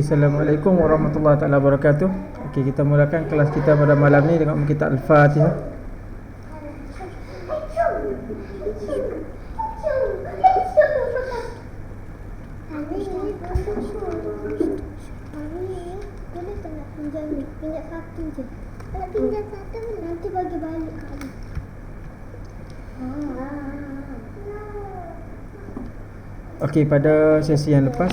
Assalamualaikum warahmatullahi taala wabarakatuh. Okey, kita mulakan kelas kita pada malam ni dengan kita Al-Fatihah. Nanti bagi balik kali. Okey, pada sesi yang lepas,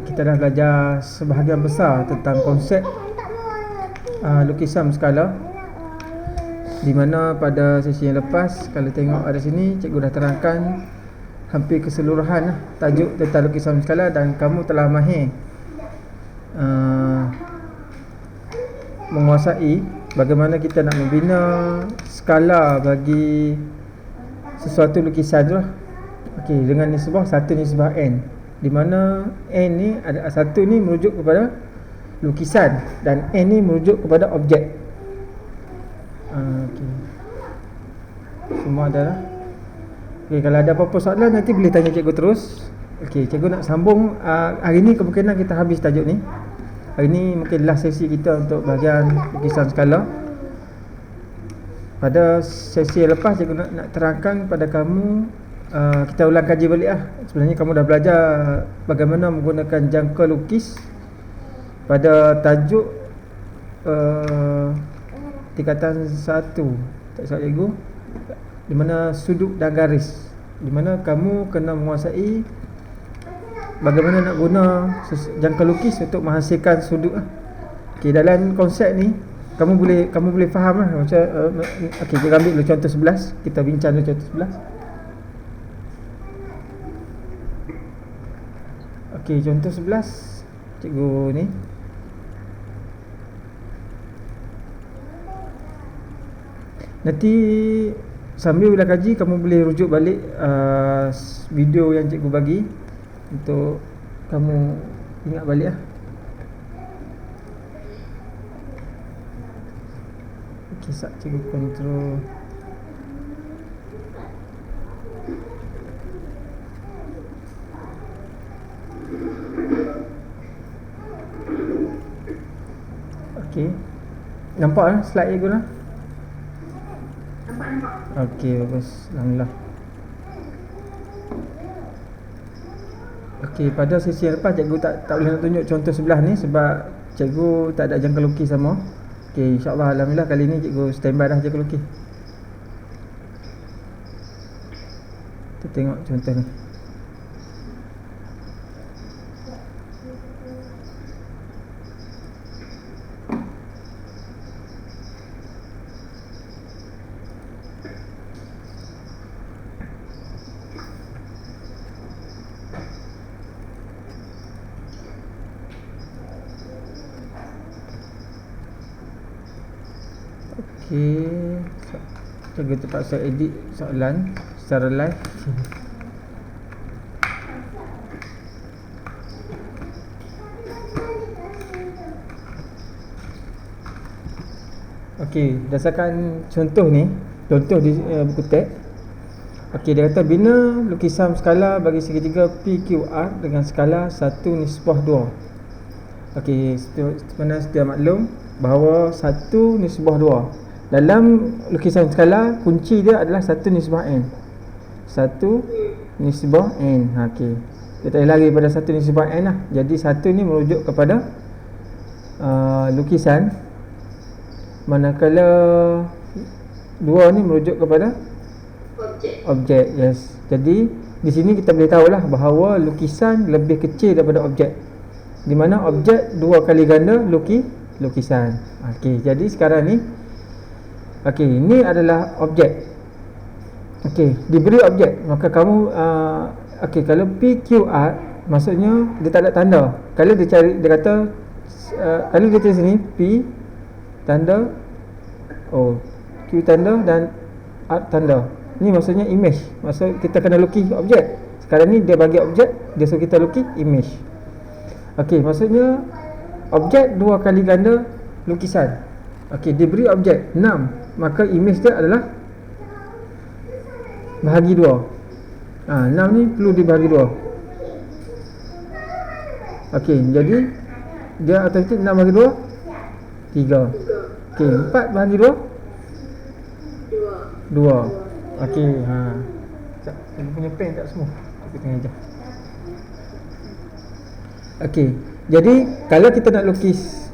kita dah belajar sebahagian besar tentang konsep lukisan skala. Di mana pada sesi yang lepas, kalau tengok ada sini, cikgu dah terangkan hampir keseluruhan tajuk tentang lukisan skala dan kamu telah mahir menguasai bagaimana kita nak membina skala bagi sesuatu lukisan tu lah. Okey, dengan nisbah 1 nisbah n, di mana n ni ada 1 ni merujuk kepada lukisan dan n ni merujuk kepada objek. Okey, semua dah lah. Okey, kalau ada apa-apa soalan nanti boleh tanya cikgu terus. Okey, cikgu nak sambung. Hari ni kemungkinan kita habis tajuk ni. Hari ni mungkin last sesi kita untuk bahagian lukisan skala. Pada sesi lepas cikgu nak terangkan pada kamu, kita ulang kaji balik lah. Sebenarnya kamu dah belajar bagaimana menggunakan jangka lukis pada tajuk tingkatan 1, tak salah cikgu, di mana sudut dan garis, di mana kamu kena menguasai bagaimana nak guna jangka lukis untuk menghasilkan sudut lah. Okey, dalam konsep ni kamu boleh faham lah macam okey, kita ambil dulu contoh 11. Kita bincang dulu contoh 11. Okey, contoh 11 cikgu ni. Nanti sambil ulang kaji kamu boleh rujuk balik video yang cikgu bagi untuk kamu ingat balik lah. Okey, sat cikgu kontrol. Okey, nampak slide cikgu lah? Nampak. Okey, bagus, alhamdulillah. Okey, pada sesi yang lepas cikgu tak boleh nak tunjuk contoh sebelah ni sebab cikgu tak ada jangka lukis sama. Okey, insya-Allah alhamdulillah kali ni cikgu standby dah jangka lukis. Kita tengok contoh ni. Okey, cikgu terpaksa edit soalan secara live. Okey, berdasarkan contoh ni, contoh di buku teks. Okey, dia kata bina lukisan skala bagi segitiga PQR dengan skala 1/2. Okey, sebenarnya sedia maklum bahawa 1/2. Dalam lukisan skala, kunci dia adalah 1/n. 1/n. Okey, kita tak lari pada 1/n lah. Jadi 1 ni merujuk kepada lukisan, manakala 2 ni merujuk kepada objek. Yes. Jadi di sini kita boleh tahulah bahawa lukisan lebih kecil daripada objek, di mana objek 2 kali ganda lukisan. Okey, jadi sekarang ni ini adalah objek. Okey, diberi objek, maka kamu kalau PQR maksudnya dia tak ada tanda. Kalau dia cari, dia kata kalau dia tulis sini P tanda Q tanda dan R tanda. Ni maksudnya image. Maksud kita kena lukis objek. Sekarang ni dia bagi objek, dia suruh kita lukis image. Okey, maksudnya objek 2 kali ganda lukisan. Okey, diberi objek 6, maka image dia adalah bahagi 2. 6 ni perlu dibahagi 2. Okey, jadi dia automatik 6 bagi 2 3. Okey, 4 bagi 2 2. Okey, sekejap, saya punya pen tak semua. Kita tengah je. Okey, jadi kalau kita nak lukis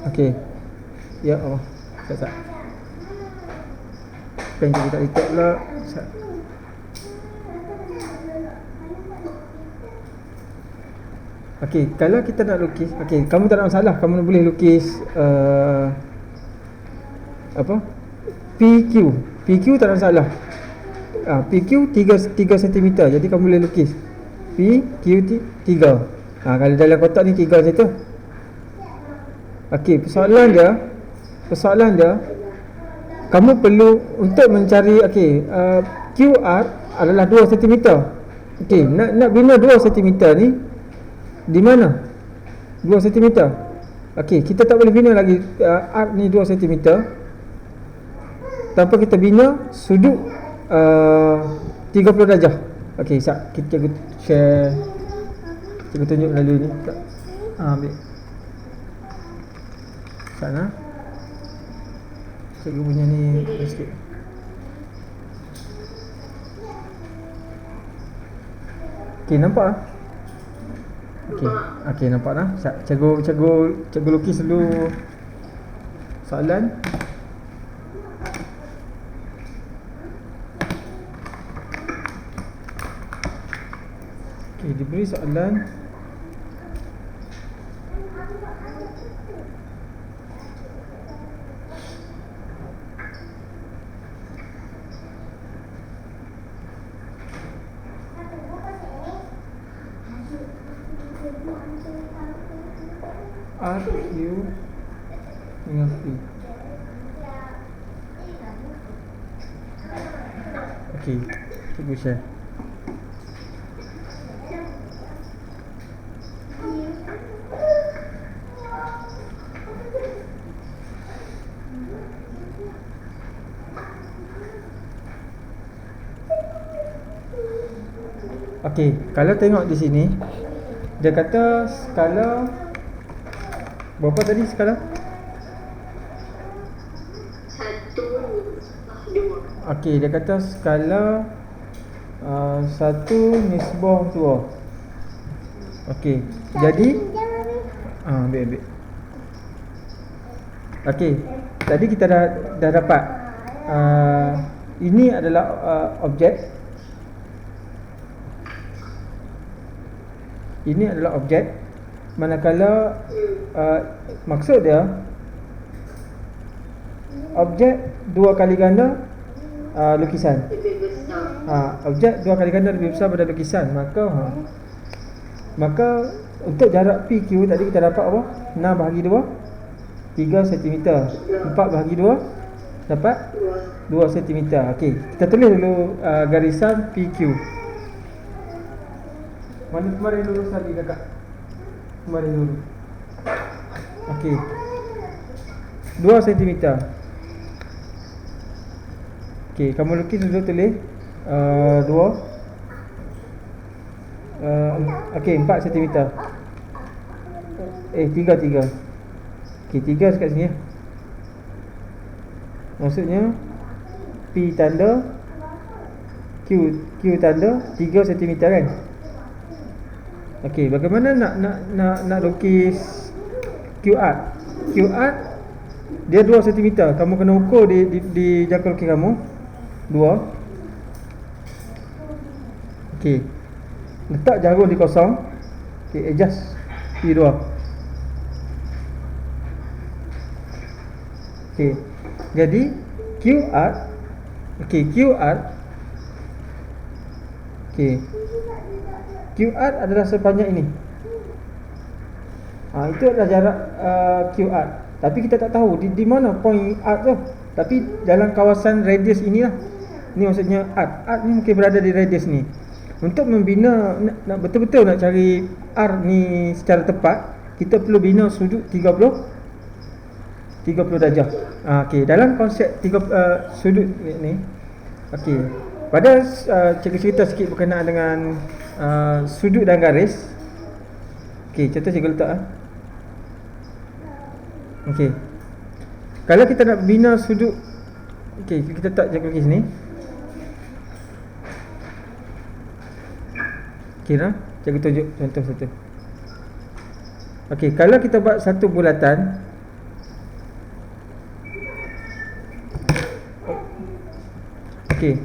okey. Ya Allah. Sekejap. Pen kita tak letak pula. Okey, kalau kita nak lukis, okey, kamu tak ada masalah, kamu boleh lukis apa? PQ. PQ tak ada masalah. PQ 3 cm. Jadi kamu boleh lukis PQ 3. Kalau dalam kotak ni 3 situ. Okey, persoalan dia kamu perlu untuk mencari QR adalah 2 cm. Okey, nak bina 2 cm ni di mana? 2 cm. Okey, kita tak boleh bina lagi arc ni 2 cm tanpa kita bina sudut 30 darjah. Okey, kita share. Cikgu tunjuk melalui ni. Ambil. Sana. Cikgu punya ni sikit. Okey, nampak ah? Okey, nampak dah. Cikgu lukis dulu soalan. Okey, diberi soalan. R, Q dengan P. Okey, cikgu share. Okey, kalau tengok di sini dia kata skala berapa tadi skala? 1/2. Okey, dia kata skala 1/2. Okey, jadi ambil. Okey, tadi kita dah dapat ini adalah objek. Ini adalah objek. Manakala maksud dia objek 2 kali ganda lukisan. Objek 2 kali ganda lebih besar daripada lukisan. Maka untuk jarak PQ tadi kita dapat apa? 6 bahagi 2 3 cm. 4 bahagi 2 dapat 2 cm. Okey, kita tulis dulu garisan PQ. Mana kemarin lurus lagi kakak? Kemarin dulu. Okey, 2 cm. Okey, kamu lukis dulu, tulis 2 okey, 4 cm. 3. Okey, 3 dekat sini ya. Maksudnya P tanda Q tanda 3 cm kan? Okey, bagaimana nak lukis QR? QR dia 2 cm. Kamu kena ukur di jangka lukis kamu 2. Okey, letak jarum di kosong. Okey, adjust P2. Okey, jadi QR. Okey, QR. Okey, QR adalah sepanjang ini. Itu adalah jarak QR. Tapi kita tak tahu di mana point arc tu. Tapi dalam kawasan radius inilah. Ni maksudnya arc. Arc ni mungkin berada di radius ni. Untuk membina nak betul-betul nak cari arc ni secara tepat, kita perlu bina sudut 30 darjah. Okey, dalam konsep sudut ni. Okey, pada cikgu cerita sikit berkenaan dengan sudut dan garis. Okey, contoh cikgu letak Okey. Kalau kita nak bina sudut, okey, kita letak cikgu lukis ni. Kira cikgu tunjuk contoh satu. Okey, kalau kita buat satu bulatan, okey.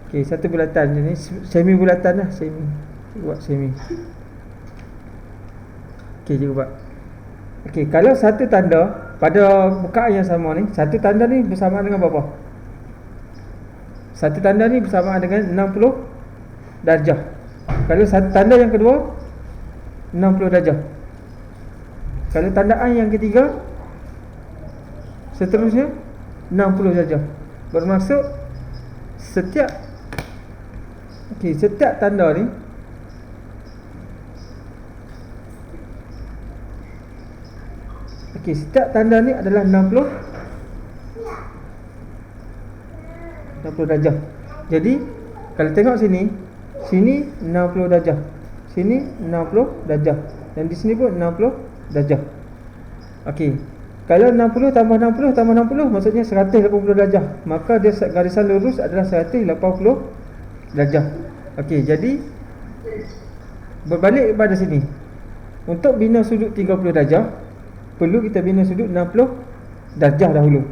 Okey, satu bulatan ni semi bulatan lah, semi. Buat semi. Okey, cikgu buat. Okey, kalau satu tanda pada bukaan yang sama ni, satu tanda ni bersamaan dengan berapa? Satu tanda ni bersamaan dengan 60 darjah. Kalau satu tanda yang kedua 60 darjah. Kalau tandaan yang ketiga seterusnya 60 darjah. Bermaksud setiap tanda ni setiap tanda ni adalah 60 darjah. Jadi kalau tengok sini 60 darjah, sini 60 darjah, dan di sini pun 60 darjah. Okey. Kalau 60 tambah 60 tambah 60 maksudnya 180 darjah. Maka dia garisan lurus adalah 180 darjah. Okey, jadi berbalik pada sini. Untuk bina sudut 30 darjah, perlu kita bina sudut 60 darjah dahulu.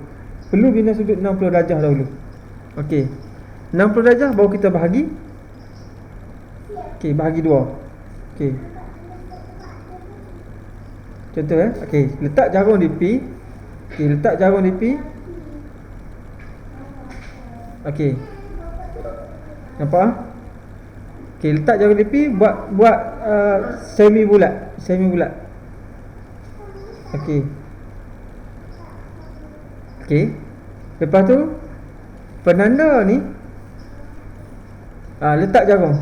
Perlu bina sudut 60 darjah dahulu. Okey. 60 darjah baru kita bahagi. Okey, bahagi 2. Okey. Contoh okey, letak jarum di P. Okey, letak jarum di P. Okey. Nampak? Okey, letak jarum di P, buat semi bulat. Okey. Okey. Lepas tu penanda ni letak jarum.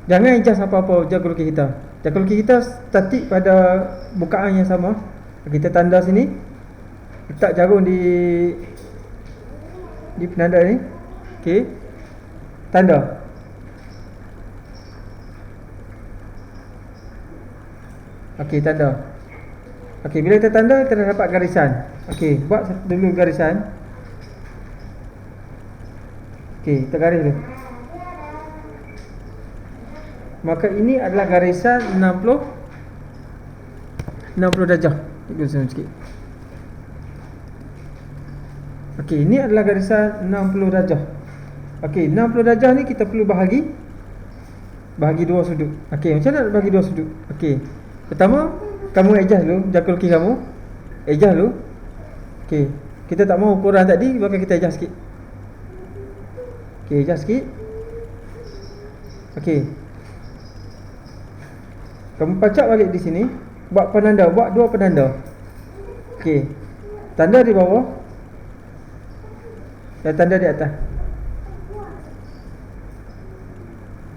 Jangan adjust apa-apa jarum lukis kita. Jarum lukis kita statik pada bukaan yang sama. Kita tanda sini, letak jarum di penanda ni. Okey. Tanda. Okey, tanda. Okey, bila kita tanda, kita dah dapat garisan. Okey, buat dulu garisan. Okey, kita garis dulu. Maka ini adalah garisan 60 darjah. Kita zoom sikit. Okey, ini adalah garisan 60 darjah. Okey, 60 darjah ni kita perlu bahagi dua sudut. Okey, macam mana nak bahagi dua sudut? Okey. Pertama, kamu adjust dulu jarum lukis kamu. Adjust dulu. Okey, kita tak mau ukuran tadi, maka kita adjust sikit. Okey, adjust sikit. Okey. Kamu pacak balik di sini, buat penanda, buat dua penanda. Okey. Tanda di bawah dan tanda di atas.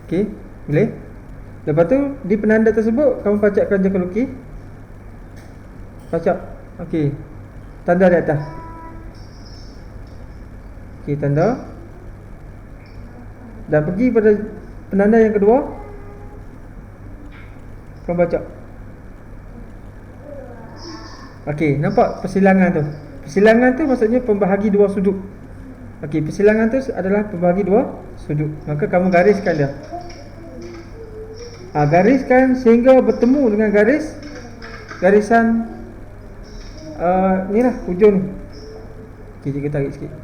Okey, boleh? Lepas tu di penanda tersebut kamu pacakkan jarum lukis. Pacak. Okey. Tanda di atas. Okey, tanda. Dan pergi pada penanda yang kedua. Kamu baca. Okey, nampak persilangan tu. Persilangan tu maksudnya pembahagi dua sudut. Okey, persilangan tu adalah pembahagi dua sudut. Maka kamu gariskan dia. Gariskan sehingga bertemu dengan garisan ni lah, hujung ni. Okey, kita tarik sikit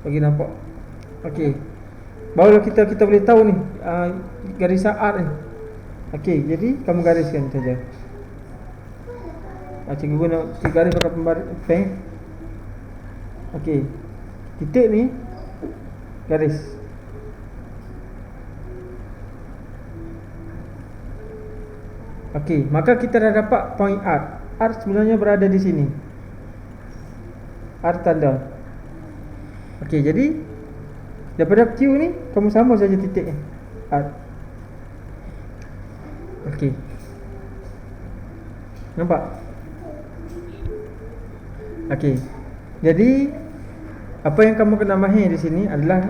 bagi nampak. Okey. Barulah kita boleh tahu ni garisan art ni. Okey, jadi kamu gariskan saja. Cikgu guna garis pakai pen. Okey. Titik ni garis. Okey, maka kita dah dapat point art. Art sebenarnya berada di sini. Art tanda. Okey, jadi daripada Q ni kamu sama saja titik ni. Art. Okey. Nampak? Okey. Jadi apa yang kamu kena mahir di sini adalah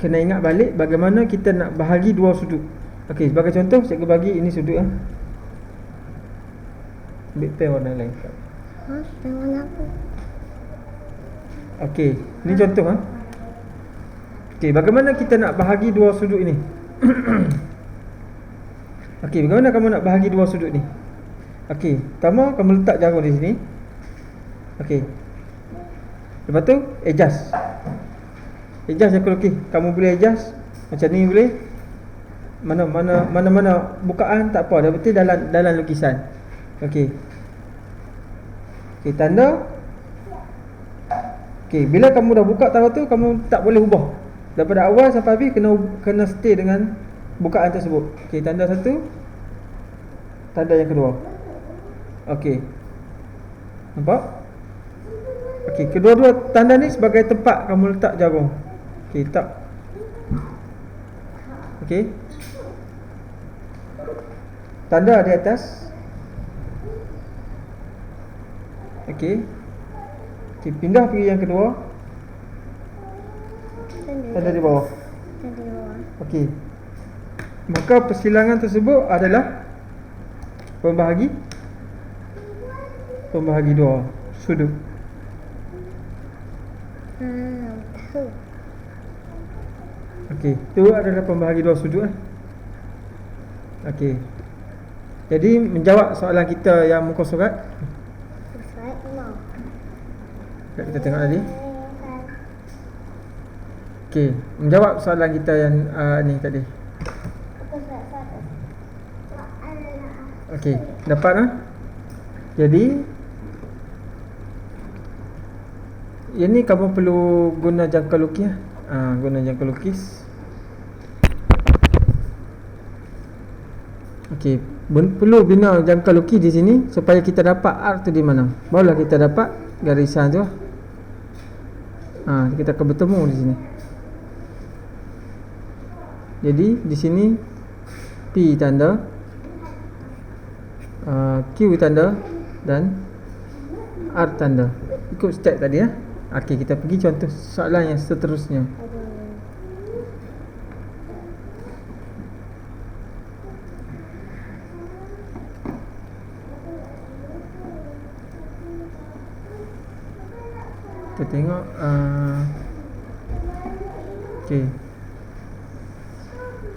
kena ingat balik bagaimana kita nak bahagi dua sudut. Okey, sebagai contoh cikgu bagi ini sudut ambil pen warna lain. Pen warna apa? Okey, ini contoh Okey, bagaimana kita nak bahagi dua sudut ini? Okey, bagaimana kamu nak bahagi dua sudut ni? Okey, pertama kamu letak jarum di sini. Okey. Lepas tu adjust. Adjust je kalau kamu boleh adjust macam ni boleh. Mana bukaan tak apa, dah betul dalam lukisan. Okey. Okey, tanda. Okey, bila kamu dah buka tanda tu, kamu tak boleh ubah. Daripada awal sampai habis kena stay dengan bukaan tersebut. Okey, tanda satu. Tanda yang kedua. Okey. Nampak? Okey, kedua-dua tanda ni sebagai tempat kamu letak jarum. Okey, letak. Okey. Tanda di atas. Okey. Okey, pindah pergi yang kedua. Tanda di bawah. Tanda di bawah. Okey. Maka persilangan tersebut adalah pembahagi dua sudut. Betul. Okey, itu adalah pembahagi dua sudut. Okey. Jadi menjawab soalan kita yang muka surat. Surat mau. Kita tengok tadi. Okey, menjawab soalan kita yang ni tadi. Okey, dapat Jadi yang ni kamu perlu guna jangka lukis guna jangka lukis. Okey, perlu bina jangka lukis di sini supaya kita dapat arc tu di mana. Barulah kita dapat garisan tu. Kita akan bertemu di sini. Jadi di sini P tanda, Q tanda dan R tanda. Ikut step tadi Okey, kita pergi contoh soalan yang seterusnya. Kita tengok okey.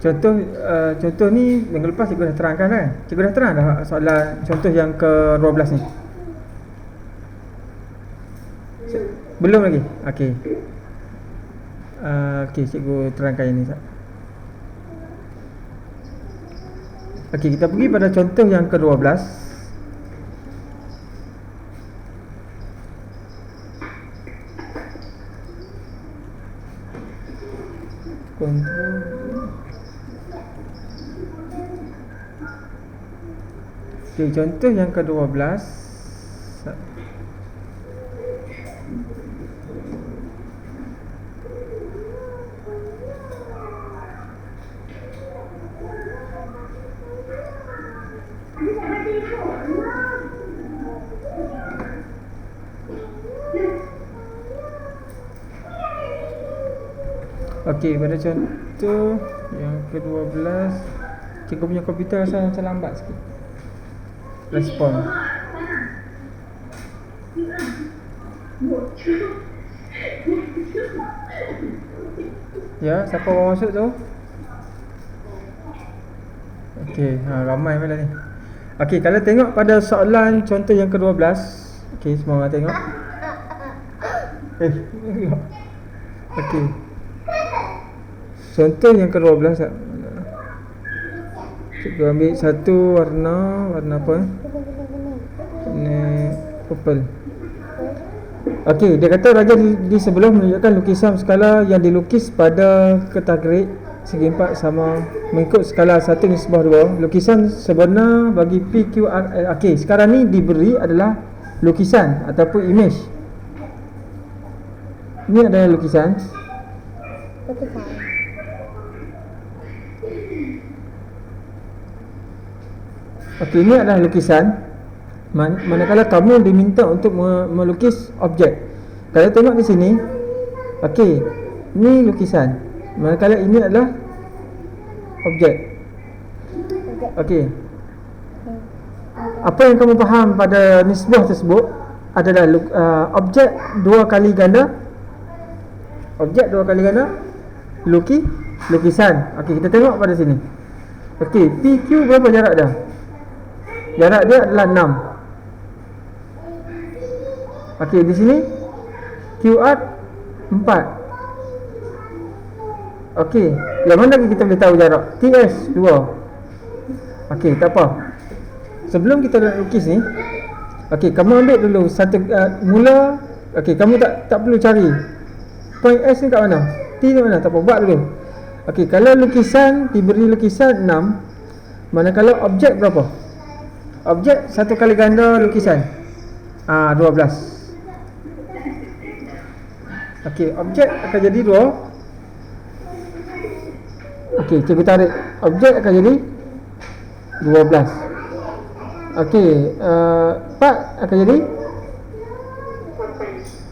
Contoh ni minggu lepas cikgu dah terangkan kan? Cikgu dah terang dah soalan contoh yang ke-12 ni. Belum lagi? Okey. Okey, cikgu terangkan yang ni. Okey, kita pergi pada contoh yang ke-12. Kontrol. Okey, contoh yang ke-12. Okey, pada contoh yang ke-12, cikgu punya komputer rasa macam lambat sikit respon. Ya, siapa orang masuk tu? Okey, ramai pula ni. Okey, kalau tengok pada soalan contoh yang ke-12. Okey, semua orang tengok. Okey. Contoh yang ke-12. Cikgu ambil satu warna apa ni purple. Okey, dia kata raja di sebelah menunjukkan lukisan skala yang dilukis pada kertas grid segi 4 sama mengikut skala 1 nisbah 2. Lukisan sebenar bagi PQRL. Okey, sekarang ni diberi adalah lukisan ataupun image. Ini adalah lukisan. Okey, ini adalah lukisan. Manakala kamu diminta untuk melukis objek. Kalau tengok di sini, okey, ini lukisan. Manakala ini adalah objek. Objek. Okey. Apa yang kamu faham pada nisbah tersebut adalah objek dua kali ganda. Objek dua kali ganda lukisan. Okey, kita tengok pada sini. Okey, PQ berapa jarak dia? Jarak dia adalah 6. Okey, di sini QR 4. Okey, yang mana lagi kita boleh tahu jarak? TS 2. Okey, tak apa. Sebelum kita nak lukis ni, okey, kamu ambil dulu satu mula. Okey, kamu tak perlu cari point S ni kat mana, T ni mana, tak apa, buat dulu. Okey, kalau lukisan diberi lukisan 6, manakala objek berapa? Objek satu kali ganda lukisan 12. Okey, objek akan jadi 2. Okey, cikgu tarik. Objek akan jadi 12. Okey, part akan jadi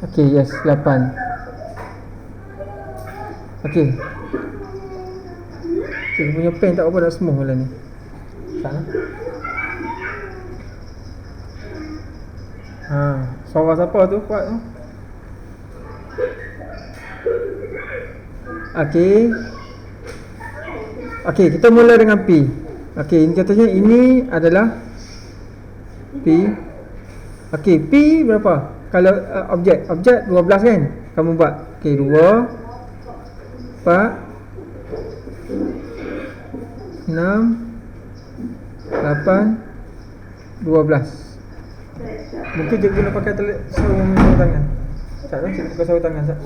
okey, yes, 8. Okey. Cikgu punya pen tak apa nak semua malam ni. Tak lah. Suara siapa tu kuat tu? Okey. Okey, kita mula dengan P. Okey, ini katanya ini adalah P. Okey, P berapa? Kalau objek 12 kan? Kamu buat. Okey, 2 4 6 8 12. Mungkin cikgu nak pakai sarung tangan. Tak lah, cikgu pakai sarung tangan tak?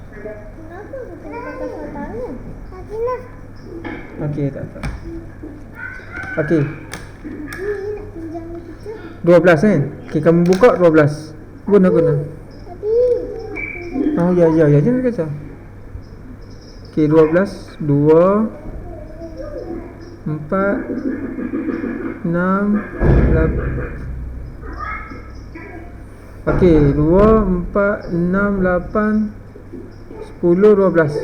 Kenapa kita pakai sarung tangan? Tadi lah. Okey, tak. Okey, Ini nak pinjam kita. 12 kan? Okey, kamu buka 12. Guna. Tadi. Oh, ya, jangan kacau. Okey, 12 2 4 6 8. Okey, 2 4 6 8 10 12.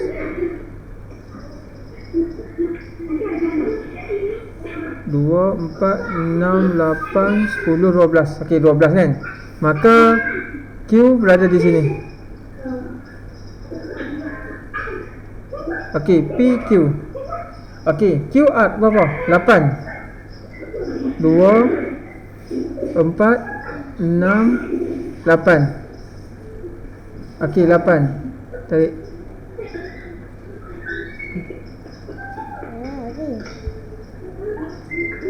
2 4 6 8 10 12. Okey, 12 kan? Maka Q berada di sini. Okey, PQ. Okey, QR berapa? 8. 2 4 6 8. Okey, 8. Tarik.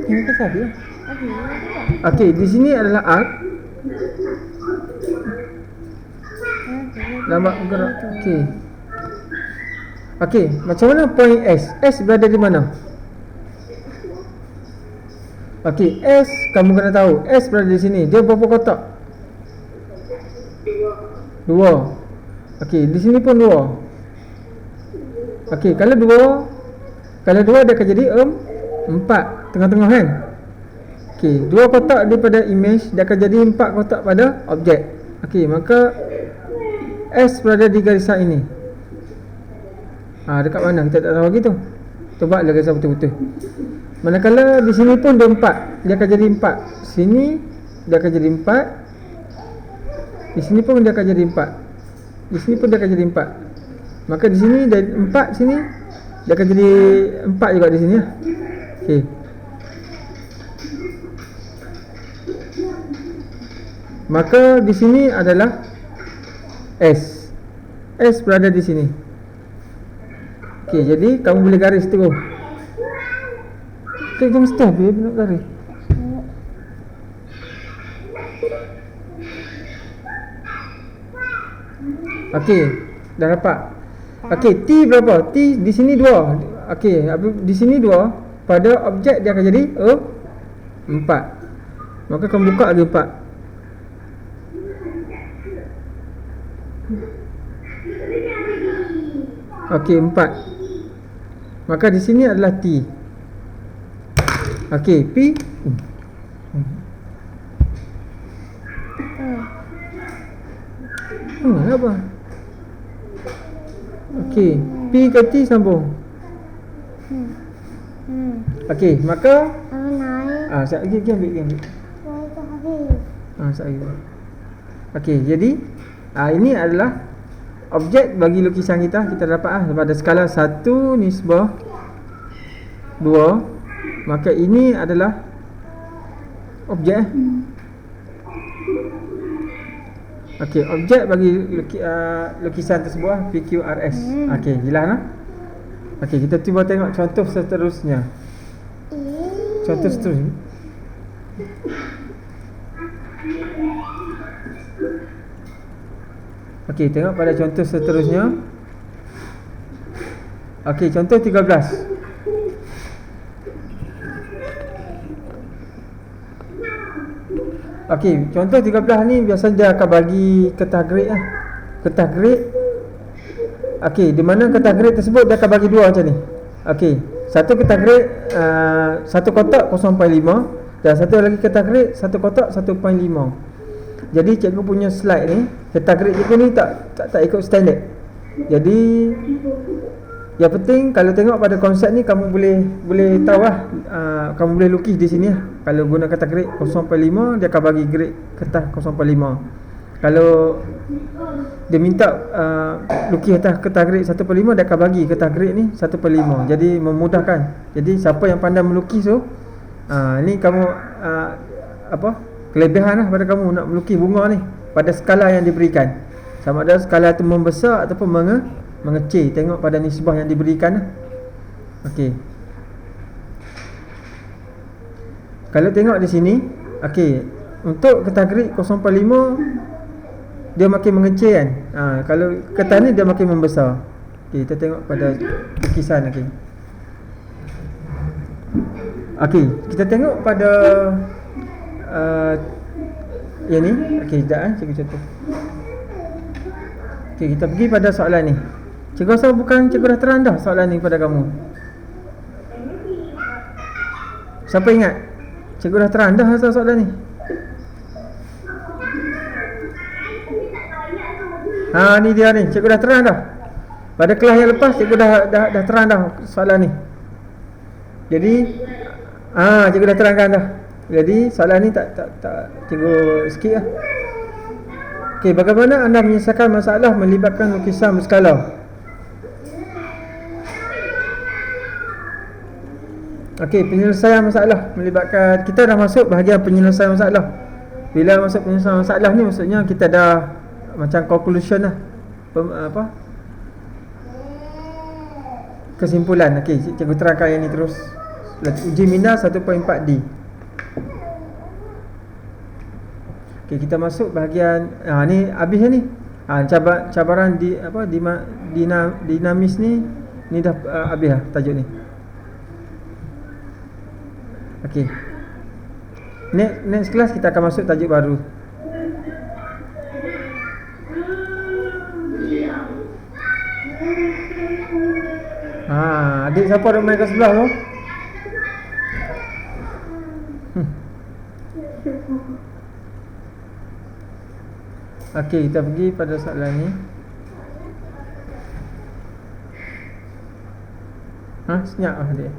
Ini kan sahaja lah. Okey, di sini adalah arc. Nampak gerak. Okey. Okey, macam mana point S? S berada di mana? Okey, S kamu kena tahu. S berada di sini. Dia berapa kotak? 2. Okey, di sini pun 2. Okey, kalau 2 dia akan jadi 4 tengah-tengah kan? Okey, 2 kotak daripada image dia akan jadi 4 kotak pada objek. Okey, maka S berada di garisan ini. Dekat mana kita tak tahu lagi tu. Kita buat lah garisan betul-betul. Manakala di sini pun dia 4, dia akan jadi 4. Sini dia akan jadi 4. Di sini pun dia akan jadi 4. Di sini pun dia akan jadi 4. Maka di sini dari 4 sini dia akan jadi 4 juga di sini lah. Okey. Maka di sini adalah S. S berada di sini. Okey, jadi kamu boleh garis terus. Okey, jangan stop ya, nak garis. Okey, dah dapat. Okey, T berapa? T di sini 2. Okey, di sini 2. Pada objek dia akan jadi 4. Maka kamu buka lagi 4. Okey, 4. Maka di sini adalah T. Okey, P. Apa? Okey, P ke T sambung. Okey, maka Naik. sekejap lagi ambil. Naik ke habis. Sekejap lagi. Okey, jadi ini adalah objek bagi lukisan kita. Kita dapat pada skala 1 nisbah 2. Maka ini adalah objek. Okey, objek bagi lukisan tersebut PQRS. Okey, jelas lah. Okey, kita cuba tengok contoh seterusnya. Contoh seterusnya. Okey, tengok pada contoh seterusnya. Okey, contoh 13. Okey, contoh 13 ni biasanya dia akan bagi kertas grade lah. Kertas grade. Okey, di mana kertas grade tersebut dia akan bagi dua macam ni. Okey, satu kertas grade satu kotak 0.5 dan satu lagi kertas grade satu kotak 1.5. Jadi cikgu punya slide ni, kertas grade cikgu ni tak ikut standard. Jadi yang penting kalau tengok pada konsep ni kamu boleh tahu lah, kamu boleh lukis di sini lah. Kalau guna kertas grade 0.5 dia akan bagi grade kertas 0.5. Kalau dia minta lukis atas kertas grade 1.5 dia akan bagi kertas grade ni 1.5. Jadi memudahkan. Jadi siapa yang pandai melukis tu ni kamu kelebihan lah pada kamu nak melukis bunga ni pada skala yang diberikan. Sama ada skala tu membesar ataupun mengecil, tengok pada nisbah yang diberikan lah. Okey. Kalau tengok di sini, okey, untuk kertas grade 0.5 dia makin mengecil kan. Kalau kertas ni dia makin membesar. Okey, kita tengok pada lukisan. Okey. Okey, kita tengok pada yang ni. Okey, sekejap cikgu contoh. Okey, kita pergi pada soalan ni. Cikgu rasa bukan cikgu dah terang dah soalan ni pada kamu. Siapa ingat? Cikgu dah terang dah asal soalan ni. Ni dia ni, cikgu dah terang dah. Pada kelas yang lepas cikgu dah terang dah soalan ni. Jadi cikgu dah terangkan dah. Jadi soalan ni tak cikgu skip lah. Okey, bagaimana anda menyelesaikan masalah melibatkan lukisan berskala? Okey, penyelesaian masalah melibatkan, kita dah masuk bahagian penyelesaian masalah. Bila masuk penyelesaian masalah ni maksudnya kita dah macam conclusion lah. Kesimpulan. Okey, cikgu terangkan yang ni terus. Uji minda 1.4D. Okey, kita masuk bahagian ni habis ni. Cabaran dinamis ni dah habis lah tajuk ni. Okey. Next class kita akan masuk tajuk baru. Adik siapa ada main kat sebelah tu? Okey, kita pergi pada soalan ni. Senyap lah dia.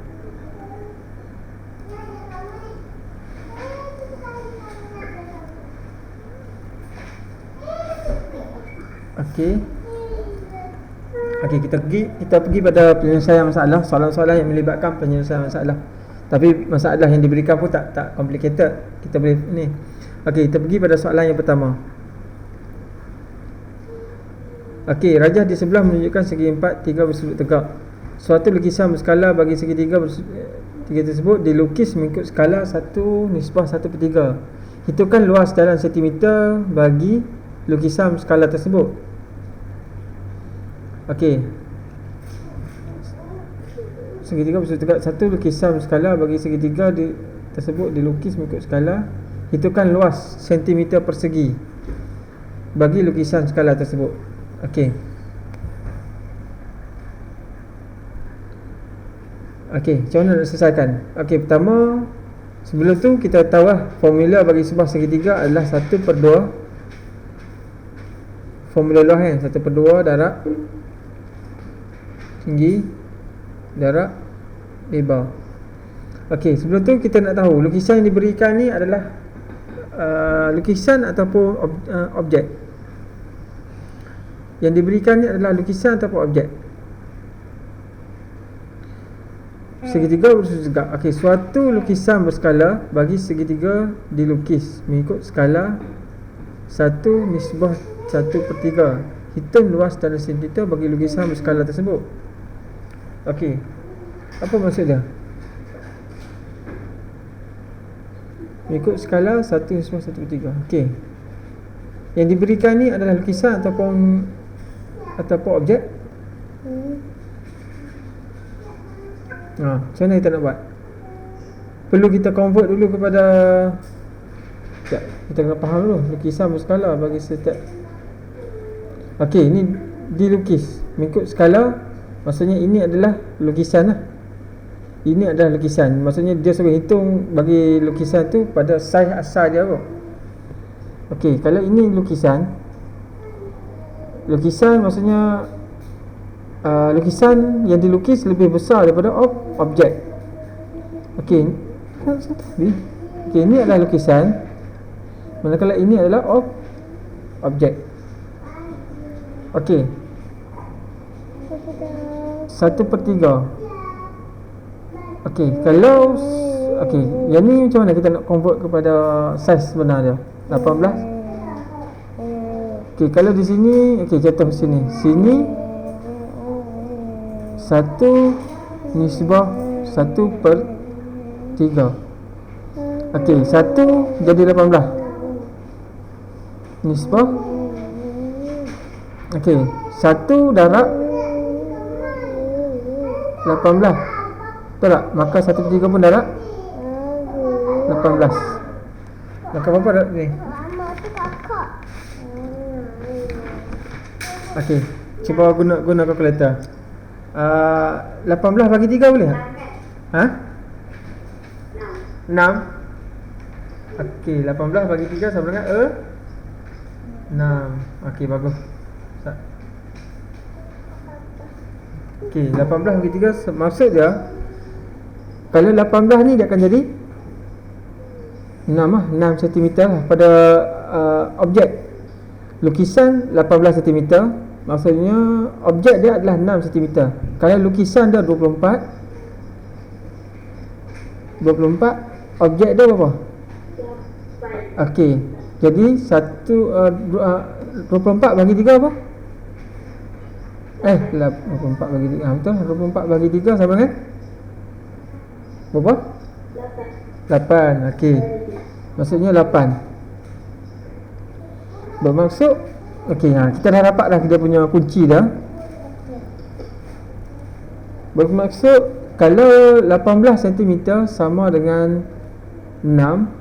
Okey, kita pergi pada penyelesaian masalah, soalan-soalan yang melibatkan penyelesaian masalah. Tapi masalah yang diberikan pun tak complicated. Kita boleh ni. Okey, kita pergi pada soalan yang pertama. Okey, rajah di sebelah menunjukkan segi 4 3 bersudut tegak. Suatu lukisan berskala bagi segi 3 tersebut dilukis mengikut skala 1/3. Hitungkan luas dalam sentimeter bagi lukisan skala tersebut. Okey. Segitiga bersudut tegak. Satu lukisan skala bagi segitiga tersebut dilukis mengikut skala. Hitungkan luas sentimeter persegi bagi lukisan skala tersebut. Okey. Macam mana nak selesaikan? Okey, pertama, sebelum tu kita tahu lah formula bagi sebuah segitiga adalah 1/2. Formula luas kan, 1/2 darab tinggi darab lebar. Okey, sebelum tu kita nak tahu lukisan yang diberikan ni adalah lukisan ataupun objek. Yang diberikan ni adalah lukisan ataupun objek. Segitiga bersusun tegak. Okey, suatu lukisan berskala bagi segitiga dilukis mengikut skala 1 nisbah 1/3. Hitung luas tanah sentimeter bagi lukisan berskala tersebut. Okey, apa maksud dia? Mengikut skala 1 nisbah 1/3. Okey, yang diberikan ni adalah lukisan ataupun objek. Macam mana kita nak buat? Perlu kita convert dulu kepada sekejap, kita kena faham dulu lukisan berskala bagi setiap. Okey, ini dilukis mengikut skala. Maksudnya ini adalah lukisan lah. Ini adalah lukisan. Maksudnya dia suruh hitung bagi lukisan tu pada saiz asal dia apa. Okey, kalau ini lukisan maksudnya lukisan yang dilukis lebih besar daripada objek. Okey, ini adalah lukisan, manakala ini adalah objek. Okey, 1/3. Okey, kalau yang ni macam mana kita nak convert kepada saiz sebenar dia? 18. Okey, kalau di sini, contoh sini 1 nisbah 1/3. Okey, 1 jadi 18 nisbah. Okey, 1 darab 18, betul tak? Maka 1/3 pun darab 18. Maka berapa darab ni? Mama tu kakak. Okey, cuba guna kalkulator. 18 bagi 3 boleh tak? 6. Okey, 18 bagi 3 sama dengan 6. Okey, bagus. Okey, 18 bagi 3 maksud dia kalau 18 ni dia akan jadi 6 cm lah pada objek. Lukisan 18 cm, maksudnya objek dia adalah 6 cm. Kalau lukisan dia 24, objek dia berapa? Okey, jadi 24 bagi 3 apa? 24 bagi 3, betul. 24 bagi 3 sama dengan berapa? 8. Okey, maksudnya 8. Bermaksud kita dah dapat dah kita punya kunci dah. Bermaksud kalau 18 cm sama dengan 6,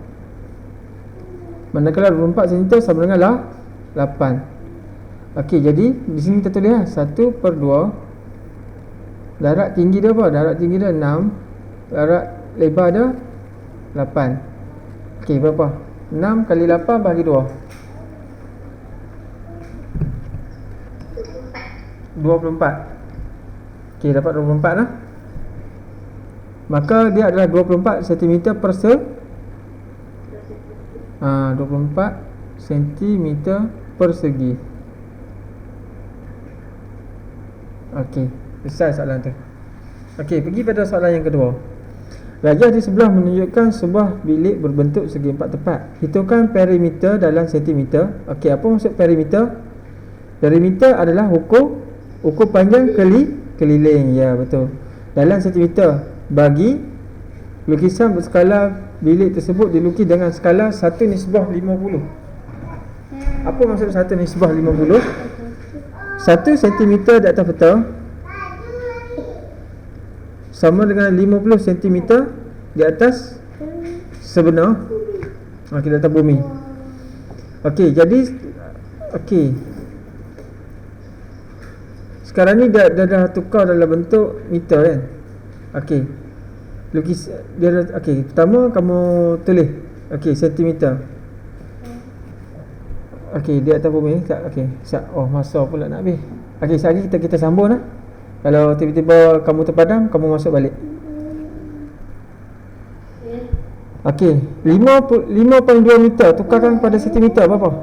manakala 24 cm sama dengan 8. Okey, jadi di sini kita tulis 1/2. Darat tinggi dia apa? Darat tinggi dia 6, darat lebar dia 8. Okey, berapa? 6 kali 8 bagi 2, 24. Okey, dapat 24 lah. Maka dia adalah 24 cm per 24 cm per segi. Okey, selesai soalan tu. Okey, pergi pada soalan yang kedua. Rajah di sebelah menunjukkan sebuah bilik berbentuk segi 4 tepat. Hitungkan perimeter dalam sentimeter. Okey, apa maksud perimeter? Perimeter adalah ukur panjang keliling. Ya, betul. Dalam sentimeter bagi lukisan berskala bilik tersebut dilukis dengan skala 1 nisbah 50. Apa maksud 1 nisbah 50? 1 cm di atas peta sama dengan 50 cm di atas sebenar di atas bumi. Okey, jadi sekarang ni dia dah tukar dalam bentuk meter kan. Okey, lukis dia pertama kamu tulis sentimeter. Okey, di atas bumi. Masa pula nak habis. Okey, sekali kita sambung lah. Kalau tiba-tiba kamu terpadam, kamu masuk balik. Okey, 5.2 meter tukarkan pada sentimeter berapa?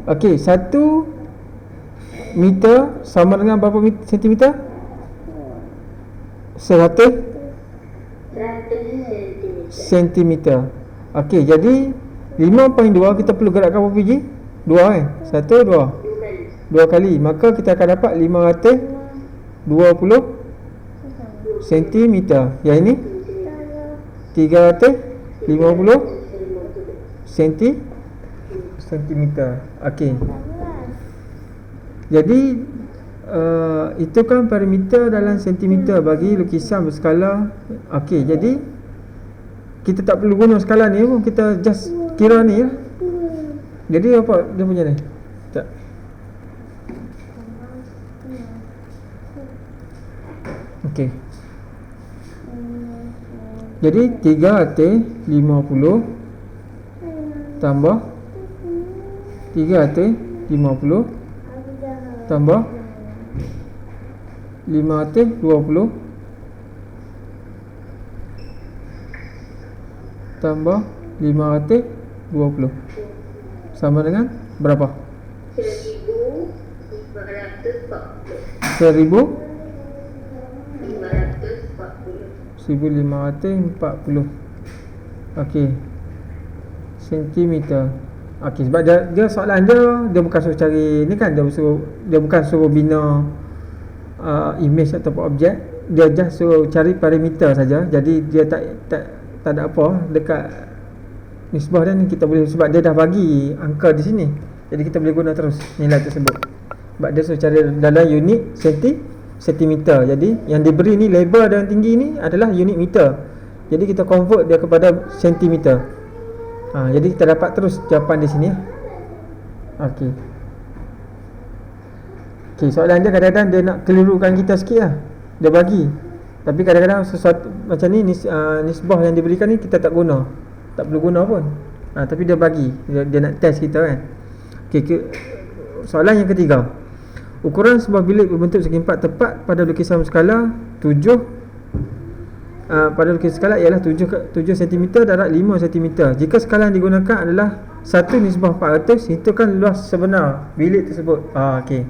Okey, 1 meter sama dengan berapa sentimeter? 100 sentimeter. Okey, jadi 5.2 kita perlu gerakkan berapa biji? 2 kan? 1, 2 kali. Maka kita akan dapat 520 sentimeter. Yang ini 350 sentimeter. Okey. Jadi itu kan parameter dalam sentimeter bagi lukisan berskala. Okey, jadi kita tak perlu guna skala ni pun, kita just kira ni lah. Jadi apa dia punya ni? Tak. Okey. Jadi 350 tambah 350 tambah 520 tambah 520 sama dengan berapa? 1540. Okey. Sentimeter. Okey, sebab dia soalan dia bukan suruh cari ni kan, dia bukan suruh bina image ataupun objek, dia just suruh cari parameter saja. Jadi dia tak ada apa dekat nisbah dia ni, kita boleh, sebab dia dah bagi angka di sini. Jadi kita boleh guna terus nilai tersebut. Sebab dia suruh cari dalam unit sentimeter. Jadi yang diberi ni lebar dan tinggi ni adalah unit meter. Jadi kita convert dia kepada sentimeter. Jadi kita dapat terus jawapan di sini. Okey. Okey, soalan dia kadang-kadang dia nak kelirukan kita sikit lah. Dia bagi. Tapi kadang-kadang sesuatu macam ni nisbah yang diberikan ni kita tak guna. Tak perlu guna pun. Tapi dia bagi. Dia nak test kita kan. Okey, soalan yang ketiga. Ukuran sebuah bilik berbentuk segi empat tepat pada lukisan berskala 7 pada lukisan skala ialah 7 cm darab 5 cm. Jika skala yang digunakan adalah 1:400, hitungkan luas sebenar bilik tersebut. Okey.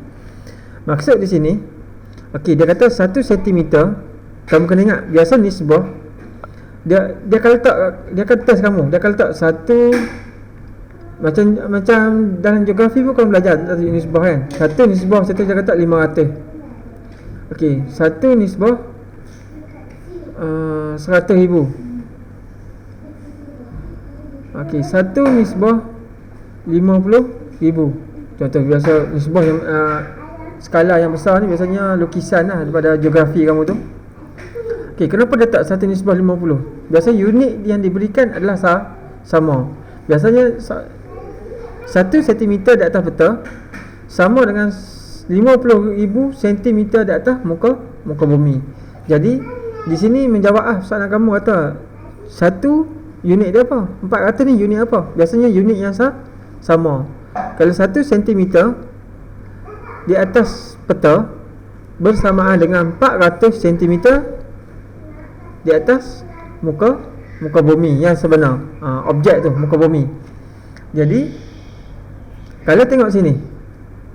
Maksud di sini, okey, dia kata 1 cm. Kamu kena ingat, biasa nisbah dia akan letak, dia akan test kamu. Dia akan letak 1, macam dalam geografi pun kamu belajar nisbah kan. 1 nisbah satu dia kata 500. Okey, 1 nisbah 100,000. Okey, 1 nisbah 50,000. Contoh biasa nisbah yang skala yang besar ni biasanya lukisan lah daripada geografi kamu tu. Okey, kenapa dia tak 1 nisbah 50? Biasanya unit yang diberikan adalah sama. Biasanya 1 cm di atas peta sama dengan 50,000 cm di atas muka bumi. Jadi di sini menjawab soalan kamu kata 1 unit dia apa? 400 ni unit apa? Biasanya unit yang sama. Kalau 1 cm di atas peta bersamaan dengan 400 cm di atas muka bumi yang sebenar. Objek tu muka bumi. Jadi kalau tengok sini,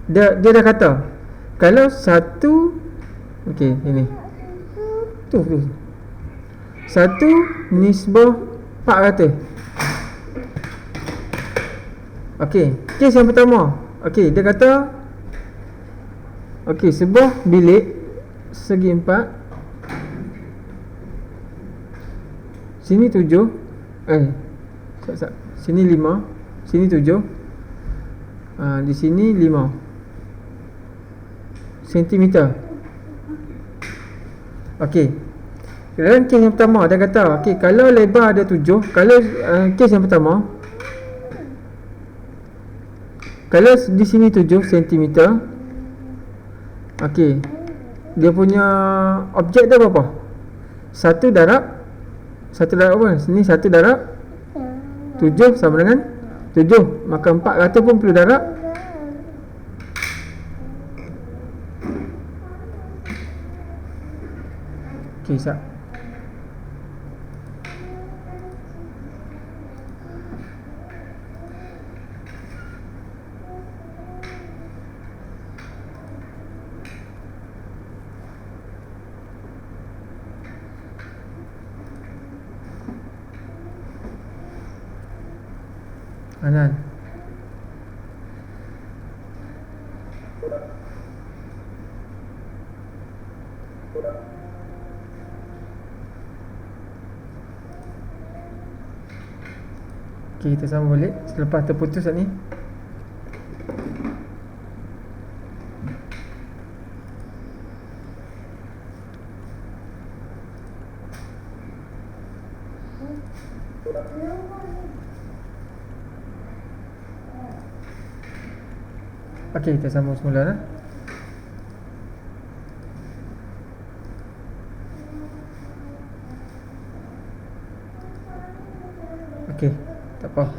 dia dah kata kalau 1, okey, ini tu 1 nisbah 400. Okey, kes yang pertama. Okey, dia kata okey, sebuah bilik segi 4, sini 7, sini 5, sini 7, di sini 5 sentimeter. Okey, dalam kes yang pertama dia kata okey, kalau lebar ada 7, kalau kes yang pertama, kalau di sini 7 cm, okey, dia punya objek dia berapa? 1 darab apa? Sini 1 darab 7 sama dengan 7. Maka 400 pun perlu darab. Okey, Anan. Okay, kita sambung balik selepas terputus ni. Okey, kita sambung semula lah. Okey, tak apa.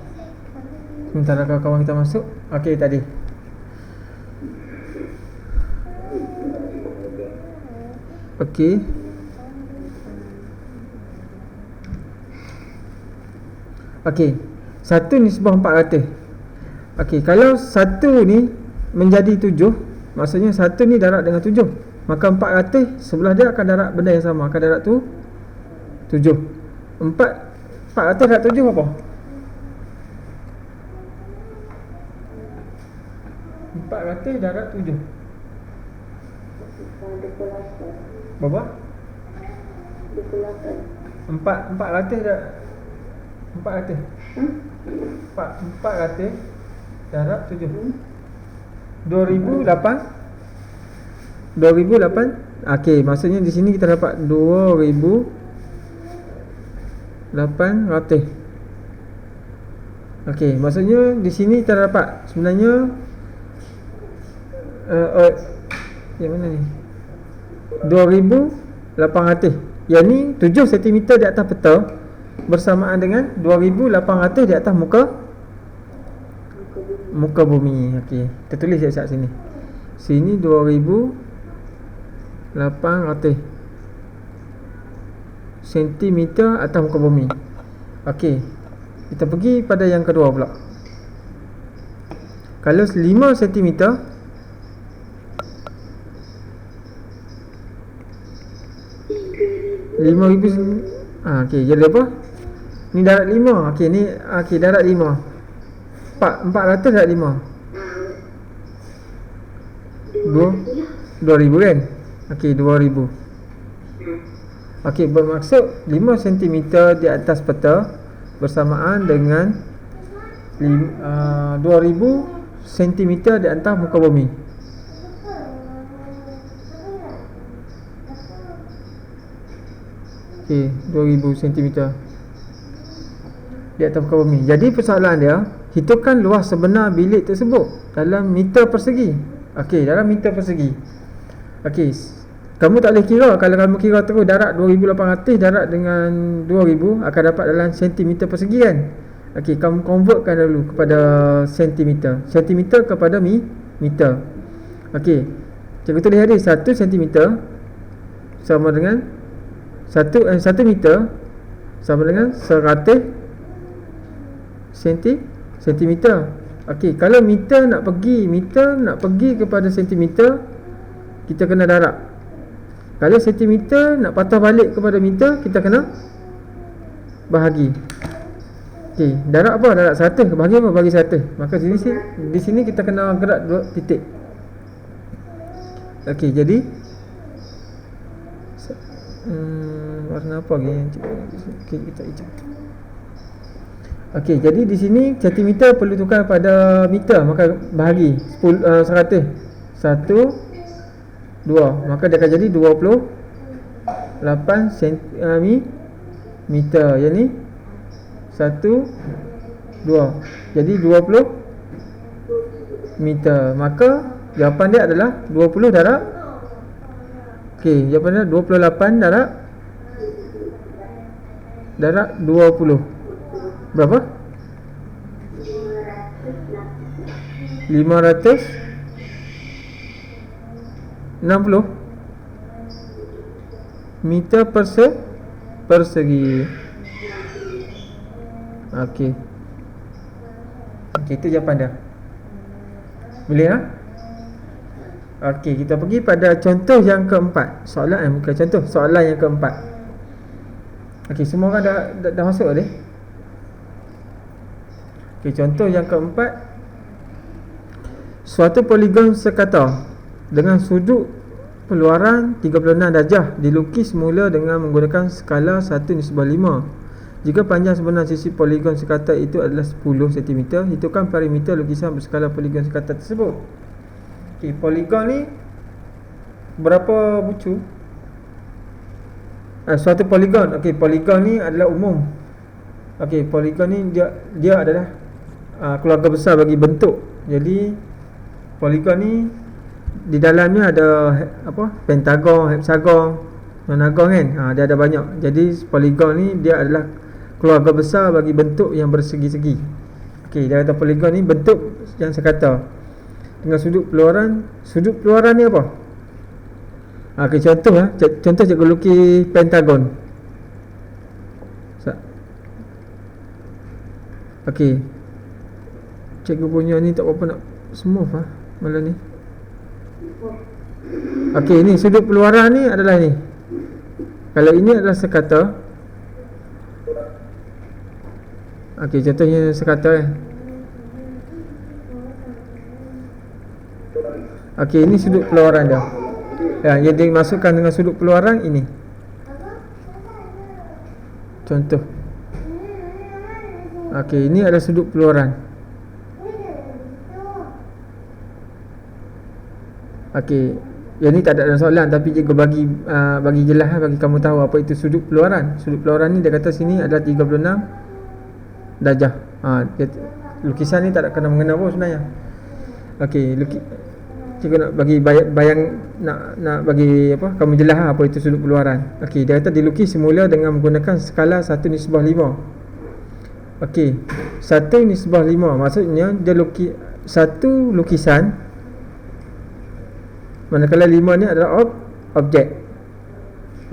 Sementara kawan-kawan kita masuk. Okey, tadi. Okey. Okey. 1 nisbah 400. Okey, kalau 1 ni menjadi 7, maksudnya 1 ni darab dengan 7, maka 400 sebelah dia akan darab benda yang sama, akan darab tu 7. 400 darab 7 apa? 400 darab 7 berapa? 400 darab 400 darab 7 2008. Okey, maksudnya di sini kita dapat 2800. Okey, maksudnya di sini kita dapat sebenarnya yang mana ni? 2800. Yang ni 7 cm di atas peta bersamaan dengan 2800 di atas muka bumi. Okey, kita tulis siap-siap sini. Sini 2800 cm atas muka bumi. Okey, kita pergi pada yang kedua pula. Kalau 5 cm, okey, jadi apa? Ni darab 5. Okey, ni okey, darab 5. 400 darab 5. 2000 kan? Okey, 2000. Okey, bermaksud 5 cm di atas peta bersamaan dengan 2000 cm di atas muka bumi. Okey, 2000 cm di atas muka bumi. Jadi persoalan dia, hitungkan luas sebenar bilik tersebut dalam meter persegi. Okey, dalam meter persegi. Okey, kamu tak boleh kira. Kalau kamu kira terus darab 2800 darab dengan 2000 akan dapat dalam sentimeter persegi kan. Okey, kamu convertkan dulu kepada sentimeter. Sentimeter kepada meter. Okey, cikgu tulis tadi 1 sentimeter sama dengan 1 meter sama dengan 100 sentimeter. Okey, kalau meter nak pergi kepada sentimeter, kita kena darab. Kalau sentimeter nak patah balik kepada meter, kita kena bahagi. Okey, darab apa? Darab 100. Bahagi apa? Bagi 100. Maka di sini kita kena gerak 2 titik. Okey, jadi warna apa lagi yang okey, kita hijau. Okey, jadi di sini sentimeter perlu tukar pada meter, maka bahagi 100. 1 2, maka dia akan jadi 28 meter. Yang ni 1 2, jadi 20 meter. Maka jawapan dia adalah 20 darab. Okey, jawapan dia 28 darab 20. Berapa? 560 meter persegi. Okey. Okey, itu jawapan dia. Boleh tak? Okey, kita pergi pada contoh yang keempat. Soalan yang keempat. Okey, semua orang dah masuk dah. Okey, contoh yang keempat, suatu poligon sekata dengan sudut peluaran 36 darjah dilukis semula dengan menggunakan skala 1:5. Jika panjang sebenar sisi poligon sekata itu adalah 10 cm, hitungkan perimeter lukisan berskala poligon sekata tersebut. Okey, poligon ni berapa bucu? Suatu poligon. Okey, poligon ni adalah umum. Okey, poligon ni dia adalah keluarga besar bagi bentuk. Jadi poligon ni di dalamnya ada pentagon, hepsagon, nonagon kan. Dia ada banyak. Jadi poligon ni dia adalah keluarga besar bagi bentuk yang bersegi-segi. Okey, dia kata poligon ni bentuk yang sekata dengan sudut peluaran. Sudut peluaran ni apa? Okey, contoh cikgu lukis pentagon. Okey, cikgu punya ni tak berapa nak smooth malam ni. Okey, ni sudut peluaran ni adalah ni. Kalau ini adalah sekata. Okey, contohnya sekata Okey, ini sudut peluaran dia. Yang dimasukkan dengan sudut peluaran ini. Contoh. Okey, ini adalah sudut peluaran. Okey, yang ni tak ada dalam soalan, tapi cikgu bagi jelas bagi kamu tahu apa itu sudut peluaran. Sudut peluaran ni dia kata sini adalah 36 darjah. Lukisan ni tak ada kena mengena pun sebenarnya. Okey, cikgu nak bagi bayang nak bagi kamu jelas apa itu sudut peluaran. Okey, dia kata dilukis semula dengan menggunakan skala 1:5. Okey, 1:5 maksudnya dia lukis satu lukisan, manakala 5 ni adalah objek.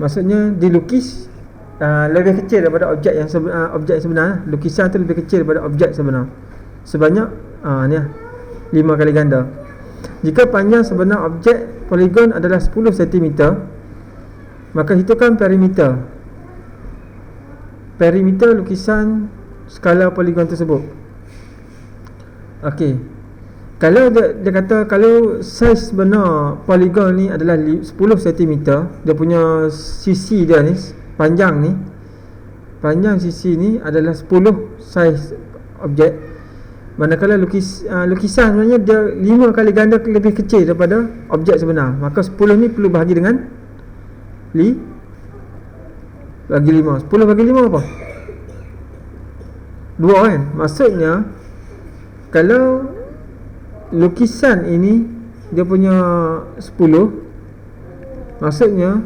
Maksudnya dilukis lebih kecil daripada objek yang objek sebenar. Lukisan tu lebih kecil daripada objek sebenar. Sebanyak ni 5 kali ganda. Jika panjang sebenar objek poligon adalah 10 cm, maka hitungkan perimeter lukisan skala poligon tersebut. Okey, kalau dia kata kalau saiz sebenar poligon ni adalah 10 cm, dia punya sisi dia ni, panjang panjang sisi ni adalah 10 saiz objek, manakala lukisan sebenarnya dia 5 kali ganda lebih kecil daripada objek sebenar, maka 10 ni perlu bahagi dengan bagi 5. 10 bagi 5 apa? 2 kan? Maksudnya kalau lukisan ini dia punya 10, maksudnya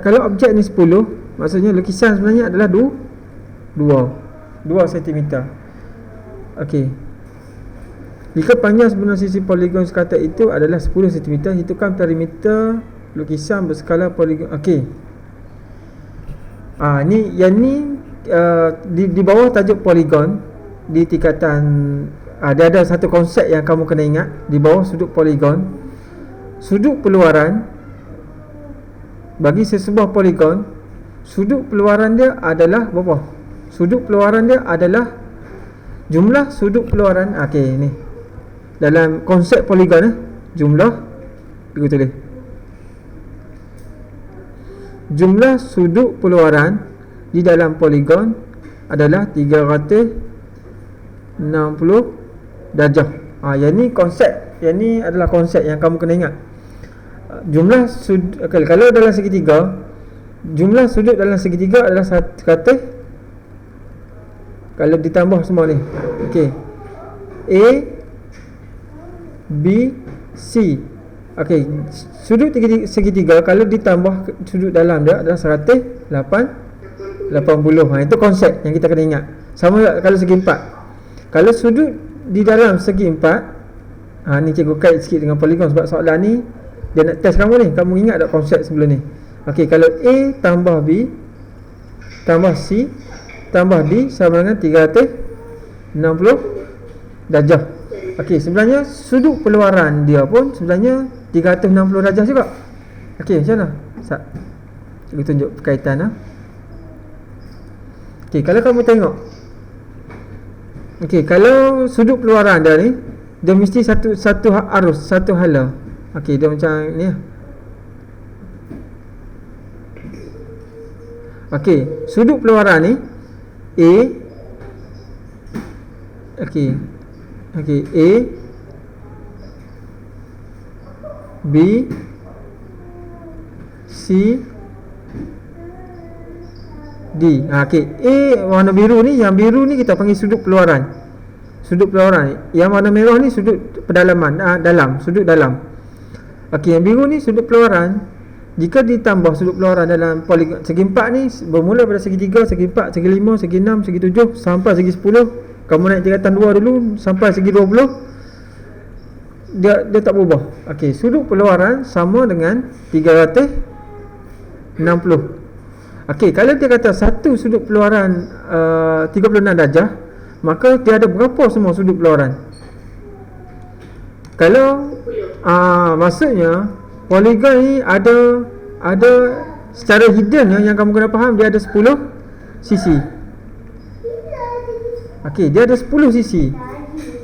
kalau objek ni 10, maksudnya lukisan sebenarnya adalah 2 cm. Okey, jika panjang sebenar sisi poligon sekata itu adalah 10 cm, hitungkan perimeter lukisan berskala poligon. Okey, yang ni di bawah tajuk poligon di tingkatan dia ada satu konsep yang kamu kena ingat di bawah sudut poligon. Sudut peluaran bagi sesebuah poligon, sudut peluaran dia adalah berapa? Sudut peluaran dia adalah jumlah sudut peluaran. Okey, ni dalam konsep poligon jumlah, kita tulis jumlah sudut peluaran di dalam poligon adalah 360 darjah. Yang ni konsep, yang ni adalah konsep yang kamu kena ingat. Jumlah sudut, kalau dalam segitiga, jumlah sudut dalam segitiga adalah 100, kalau ditambah semua ni. Okey, A, B, C. Okey, sudut segitiga kalau ditambah sudut dalam dia adalah 180. Itu konsep yang kita kena ingat. Sama kalau segi empat. Kalau sudut di dalam segi empat, ni cikgu kait sikit dengan poligon sebab soalan ni dia nak test kamu ni. Kamu ingat tak konsep sebelum ni? Okey, kalau A tambah B tambah C tambah D sama dengan 360 darjah. Okey, sebenarnya sudut peluaran dia pun sebenarnya 360 darjah juga. Okey, macam mana? Cikgu tunjuk perkaitan. Okey, kalau kamu tengok Okey, kalau sudut keluaran dia ni, dia mesti satu arus, satu hala. Okey, dia macam ni lah. Okey, sudut keluaran ni A. Okey, A, B, C, D. Okey, A warna biru ni, yang biru ni kita panggil sudut keluaran. Sudut keluaran. Yang warna merah ni sudut pedalaman, dalam, sudut dalam. Okey, yang biru ni sudut keluaran. Jika ditambah sudut keluaran dalam poligon segi 4 ni, bermula pada segi 3, segi 4, segi 5, segi 6, segi 7 sampai segi 10. Kamu naik tingkatan 2 dulu sampai segi 20. Dia tak berubah. Okey, sudut keluaran sama dengan 360. Okey, kalau dia kata satu sudut keluaran 36 darjah, maka dia ada berapa semua sudut keluaran? Kalau maksudnya poligon ni ada secara hidden yang kamu kena faham, dia ada 10 sisi. Okey, dia ada 10 sisi.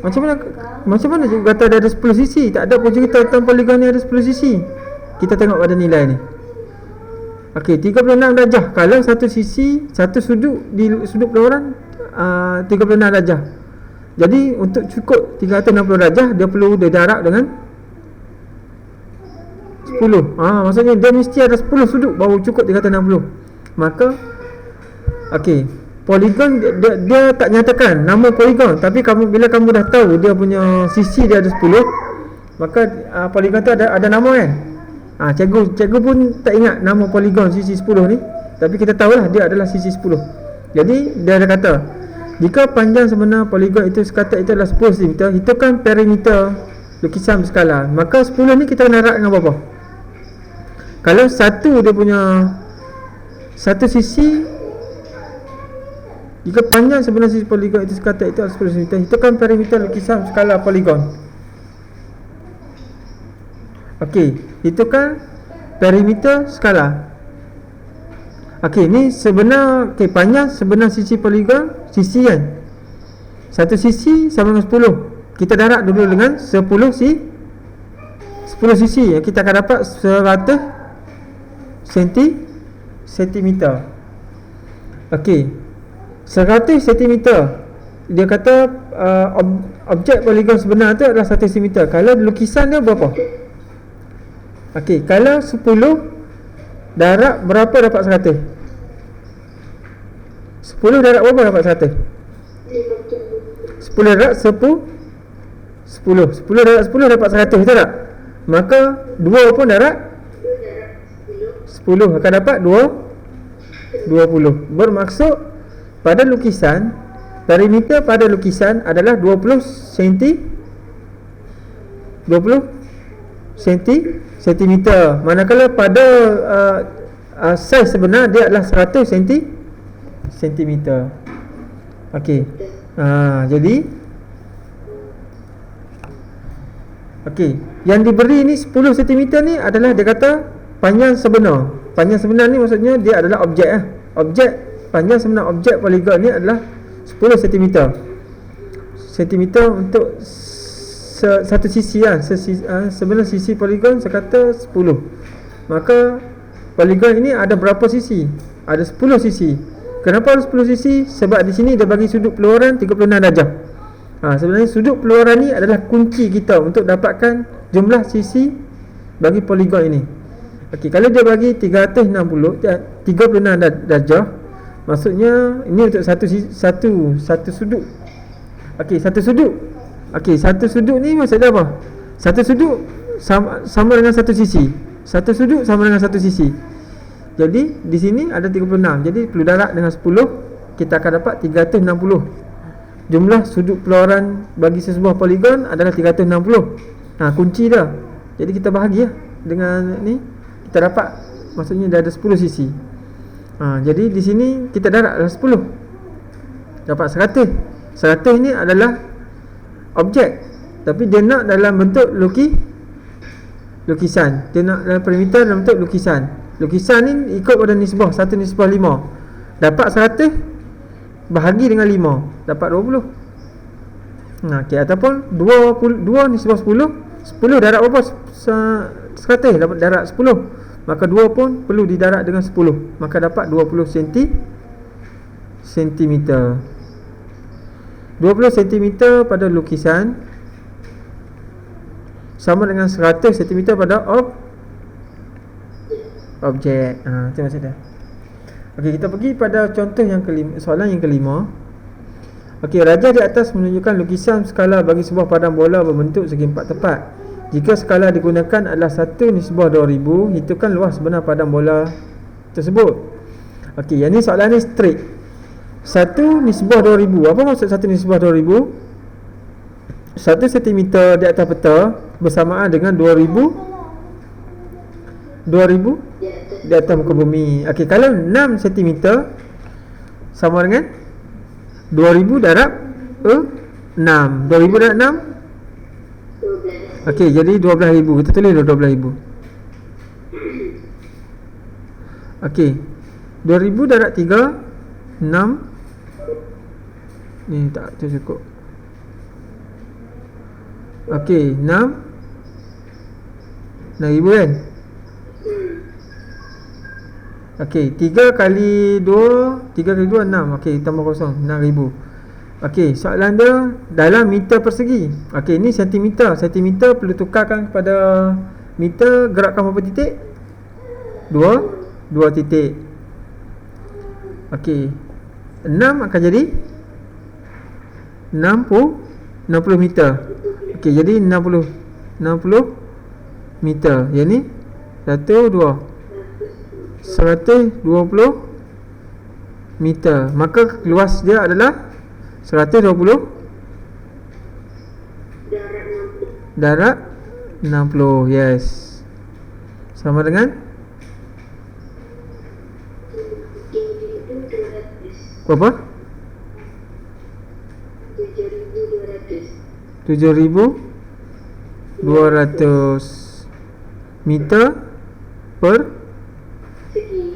Macam mana juga kata dia ada 10 sisi? Tak ada pun cerita tentang poligon ni ada 10 sisi. Kita tengok pada nilai ni. Okey, 36 darjah. Kalau satu sisi, satu sudut di sudut keluaran 36 darjah. Jadi untuk cukup 360 darjah, dia perlu dia jarak dengan 10. Maksudnya dia mesti ada 10 sudut baru cukup 360. Maka okey, poligon dia tak nyatakan nama poligon, tapi bila kamu dah tahu dia punya sisi dia ada 10, maka poligon tu ada nama kan. Cikgu pun tak ingat nama poligon sisi 10 ni, tapi kita tahulah dia adalah sisi 10. Jadi dia ada kata, jika panjang sebenar poligon itu sekata itu adalah 10 cm, hitungkan perimeter lukisan berskala. Maka 10 ni kita kena rak dengan berapa? Kalau satu dia punya satu sisi, jika panjang sebenar sisi poligon itu sekata itu adalah 10 cm, hitungkan perimeter lukisan berskala poligon. Okey, hitungkan perimeter skala. Okey, ni sebenar panjang sebenar sisi poligon, sisi kan. Satu sisi sama dengan 10. Kita darat dulu dengan 10 sisi. Kita akan dapat 100 cm. Okey, 100 cm. Dia kata objek poligon sebenar tu adalah 1 cm. Kalau lukisan dia berapa? Okey, kalau 10 darab berapa dapat 100? 10 darab berapa dapat 100? 10 darab 10 darab 10 dapat 100, betul tak? Maka 2 pun darab 10 akan dapat 20. Bermaksud pada lukisan, perimeter pada lukisan adalah 20 cm. Manakala pada saiz sebenar dia adalah 100 cm. Okey. Jadi okey, yang diberi ni 10 cm ni adalah dia kata panjang sebenar. Panjang sebenar ni maksudnya dia adalah objek Objek panjang sebenar objek poligon ni adalah 10 cm. Untuk satu sisi sebenar sisi poligon sekata 10. Maka poligon ini ada berapa sisi? Ada 10 sisi. Kenapa ada 10 sisi? Sebab di sini dia bagi sudut keluaran 36 darjah. Sebenarnya sudut keluaran ni adalah kunci kita untuk dapatkan jumlah sisi bagi poligon ini. Okey, kalau dia bagi 36 darjah, maksudnya ini untuk satu sudut. Okey, satu sudut. Okey, satu sudut ni maksudnya apa? Satu sudut sama dengan satu sisi. Satu sudut sama dengan satu sisi. Jadi di sini ada 36. Jadi perlu darab dengan 10, kita akan dapat 360. Jumlah sudut keluaran bagi sesebuah poligon adalah 360. Kunci dah. Jadi kita bahagilah dengan ni, kita dapat maksudnya dah ada 10 sisi. Jadi di sini kita darab adalah 10. Dapat 100. 100 ni adalah objek, tapi dia nak dalam bentuk lukisan. Dia nak dalam perimeter dalam bentuk lukisan. Lukisan ni ikut pada nisbah 1:5. Dapat 100 bahagi dengan 5, dapat 20. Okey, ataupun 2 nisbah 10. 10 darab berapa? 100 dapat darab 10. Maka 2 pun perlu didarab dengan 10. Maka dapat 20 sentimeter. 20 cm pada lukisan sama dengan 100 cm pada objek. Itu maksud dia. Okey, kita pergi pada contoh yang kelima, soalan yang kelima. Okey, rajah di atas menunjukkan lukisan skala bagi sebuah padang bola berbentuk segi empat tepat. Jika skala digunakan adalah 1 nisbah 2000, hitungkan luas sebenar padang bola tersebut. Okey, yang ni soalan ni straight. 1 nisbah 2000. Apa maksud 1 nisbah 2000? 1 cm di atas peta bersamaan dengan 2000 di atas muka bumi. Okey, kalau 6 cm sama dengan 2000 darab 6. 2000 darab 6. Okey, jadi 12,000. Kita tulis 12,000. Okey, 2000 darab 3 6. Ni tak cukup. Okey, 6 6,000 kan? Okey, 3 kali 2 6. Okey, tambah kosong 6,000. Okey, soalan dia dalam meter persegi. Okey, ni sentimeter. Sentimeter perlu tukarkan kepada meter, gerakkan berapa titik? 2 titik. Okey, 6 akan jadi 60 meter. Okey, jadi 60 meter. Yang ni 120 meter. Maka luas dia adalah 120 darab 60. Yes. Sama dengan berapa? 7,200 meter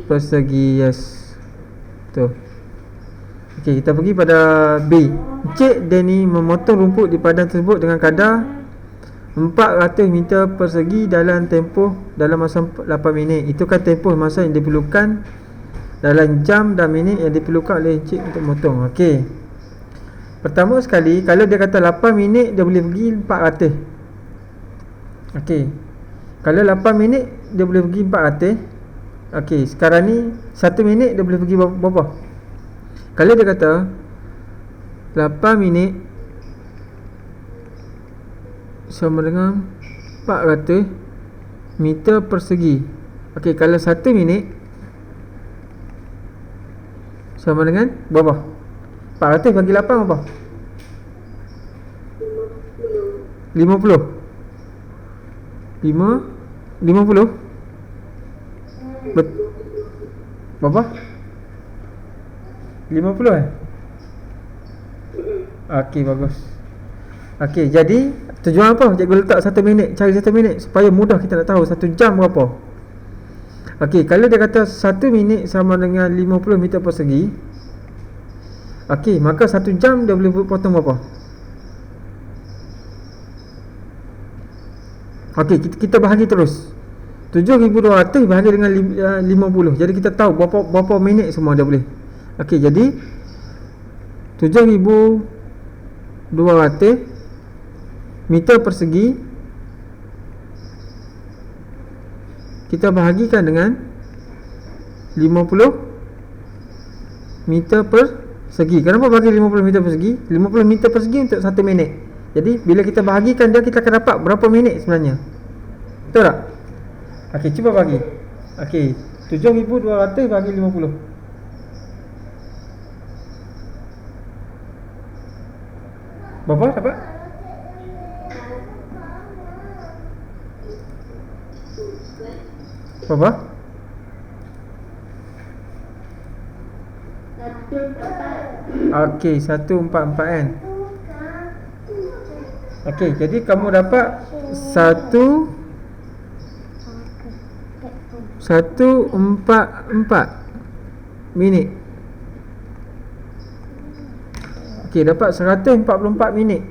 persegi. Yes. Betul. Okey, kita pergi pada B. Encik Danny memotong rumput di padang tersebut dengan kadar 400 meter persegi dalam masa 8 minit. Itu kan tempoh masa yang diperlukan dalam jam dan minit yang diperlukan oleh encik untuk memotong. Okey, pertama sekali, kalau dia kata 8 minit dia boleh pergi 400. Okey, kalau 8 minit dia boleh pergi 400. Okey, sekarang ni 1 minit dia boleh pergi berapa? Kalau dia kata 8 minit sama dengan 400 meter persegi. Okey, kalau 1 minit sama dengan berapa? 400 bagi 8 berapa? 50 berapa? 50 Okey, bagus. Okey, jadi tujuan apa cikgu letak 1 minit? Cari 1 minit supaya mudah kita nak tahu 1 jam berapa. Okey, kalau dia kata 1 minit sama dengan 50 meter persegi. Okey, maka 1 jam dia boleh potong berapa? Okey, kita bahagi terus. 7,200 bahagi dengan 50. Jadi kita tahu berapa minit semua dia boleh. Okey, jadi 7,200 meter persegi kita bahagikan dengan 50 meter persegi. Kenapa bagi 50 meter persegi? 50 meter persegi untuk 1 minit. Jadi bila kita bahagikan dia, kita akan dapat berapa minit sebenarnya. Betul tak? Okey, cuba bagi. Okey, 7,200 bagi 50. Berapa dapat? Berapa? 144. Okey, 144 kan? Okey, jadi kamu dapat 144 minit. Okey, dapat 144 minit.